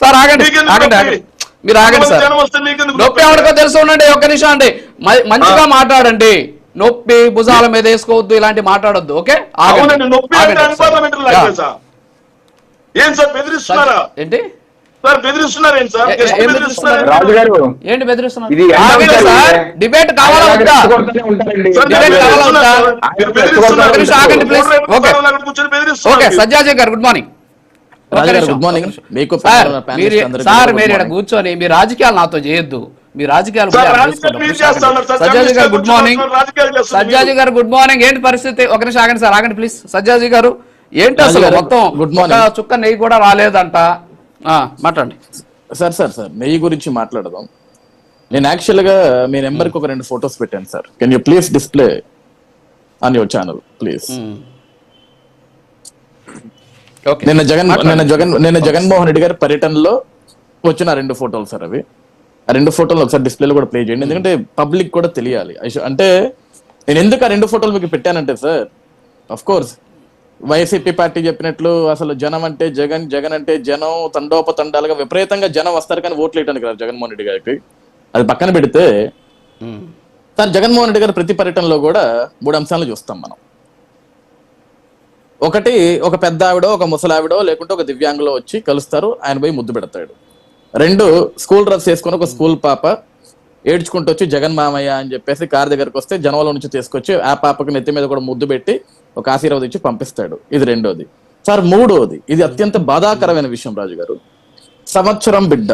Sir ఆగండి ఆగండి ఆగండి, మీరు ఆగండి సార్. నొప్పి ఎవరికో తెలుసు ఉండండి, ఒక్క నిమిషం అండి, మంచిగా మాట్లాడండి. నొప్పి భుజాల మీద వేసుకోవద్దు, ఇలాంటి మాట్లాడొద్దు. ఓకే ఏం సార్ బెదిరిస్తున్నారా? ఏంటి సార్ బెదిరిస్తున్నారు ఏంటి సార్? రాజు గారు ఏంటి బెదిరిస్తున్నారు? ఇది సార్ డిబేట్ కావాలా వద్దా? డిబేట్ కావాలా వద్దా? ఆగండి ప్లీజ్. ఓకే ఓకే సజ్జాజీ గారు గుడ్ మార్నింగ్. గుడ్ మార్నింగ్ మీకు సార్ మీరు ఇక్కడ కూర్చొని మీ రాజకీయాలు నాతో చేయొద్దు, మీ రాజకీయాలు. సజ్జాజీ గారు గుడ్ మార్నింగ్. సజ్జాజీ గారు గుడ్ మార్నింగ్. ఏంటి పరిస్థితి? ఒక నిమిషం ఆగండి సార్, ఆగండి ప్లీజ్. సజ్జాజీ గారు ఏంటి అసలు మొత్తం గుడ్ మార్నింగ్. చుక్క నెయ్యి కూడా రాలేదంట, మాట్లాడండి సార్. నెయ్యి గురించి మాట్లాడదాం. నేను యాక్చువల్ గా మీ నెంబర్ కి ఒక 2 ఫొటోస్ పెట్టాను sir. Can you please display on your channel please. నిన్న జగన్మోహన్ రెడ్డి గారి పర్యటనలో వచ్చిన 2 ఫోటోలు సార్. అవి ఆ 2 ఫోటోలు ఒకసారి డిస్ప్లేలో కూడా ప్లే చేయండి, ఎందుకంటే పబ్లిక్ కూడా తెలియాలి. అంటే నేను ఎందుకు ఆ 2 ఫోటోలు మీకు పెట్టానంటే sir, of course YCP party చెప్పినట్లు అసలు జనం అంటే జగన్, జగన్ అంటే జనం, తండోపతండాలుగా విపరీతంగా జనం వస్తారు కానీ ఓట్లు వేయడానికి రాదు జగన్మోహన్ రెడ్డి గారికి. అది పక్కన పెడితే సార్, జగన్మోహన్ రెడ్డి గారి ప్రతి పర్యటనలో కూడా 3 అంశాలను చూస్తాం మనం. ఒకటి, ఒక పెద్ద ఆవిడో, ఒక ముసలావిడో, లేకుంటే ఒక దివ్యాంగులో వచ్చి కలుస్తారు, ఆయన పోయి ముద్దు పెడతాడు. 2, స్కూల్ డ్రెస్ వేసుకొని ఒక స్కూల్ పాప ఏడ్చుకుంటూ వచ్చి జగన్ మామయ్య అని చెప్పేసి కార్ దగ్గరకు వస్తే జనంలో నుంచి తీసుకొచ్చి ఆ పాపకి నెత్తి మీద కూడా ముద్దు పెట్టి ఒక ఆశీర్వాదం ఇచ్చి పంపిస్తాడు. ఇది 2వది సార్. 3వది, ఇది అత్యంత బాధాకరమైన విషయం రాజు గారు. సంవత్సరం బిడ్డ,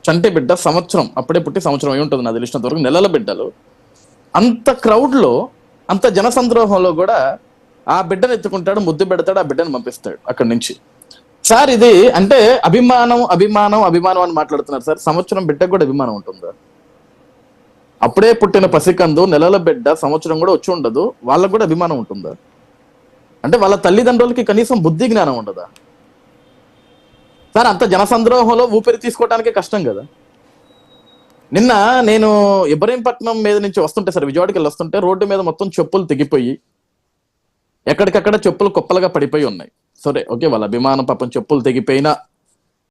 చంటి బిడ్డ, సంవత్సరం అప్పుడే పుట్టి సంవత్సరం అయి ఉంటుంది నాకు తెలిసినంత వరకు, నెలల బిడ్డలు. అంత క్రౌడ్ లో, అంత జనసంద్రోహంలో కూడా ఆ బిడ్డను ఎత్తుకుంటాడు, ముద్దు పెడతాడు, ఆ బిడ్డను పంపిస్తాడు అక్కడి నుంచి. సార్ ఇది అంటే అభిమానం అభిమానం అభిమానం అని మాట్లాడుతున్నారు సార్. సంవత్సరం బిడ్డకు కూడా అభిమానం ఉంటుందా? అప్పుడే పుట్టిన పసికందు, నెలల బిడ్డ, సంవత్సరం కూడా వచ్చి ఉండదు, వాళ్ళకు కూడా అభిమానం ఉంటుందా? అంటే వాళ్ళ తల్లిదండ్రులకి కనీసం బుద్ధి జ్ఞానం ఉండదా సార్? అంత జనసంద్రోహంలో ఊపిరి తీసుకోవడానికి కష్టం కదా. నిన్న నేను ఇబ్రహీంపట్నం మీద నుంచి వస్తుంటే సార్, విజయవాడకి వెళ్ళి వస్తుంటే రోడ్డు మీద మొత్తం చెప్పులు తెగిపోయి ఎక్కడికక్కడ చెప్పులు కుప్పలుగా పడిపోయి ఉన్నాయి. సరే ఓకే, వాళ్ళ అభిమానం పాపం చెప్పులు తెగిపోయినా